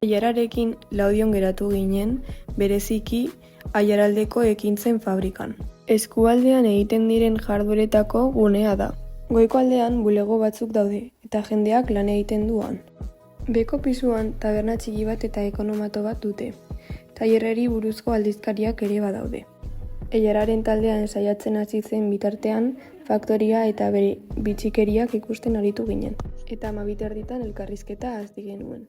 Ailararekin Laudion geratu ginen, bereziki Aiaraldeko ekintzen fabrikan. Eskualdean egiten diren jardueretako gunea da. Goiko aldean bulego batzuk daude, eta jendeak lan egiten du han. Beheko pisuan taberna txiki bat eta ekonomato bat dute. Tailerrari buruzko aldizkariak ere badaude. Aiararen taldean saiatzen hasi zen bitartean, faktoria eta bere bitxikeriak ikusten aritu ginen. Eta 12:00 elkarrizketa hasi genuen.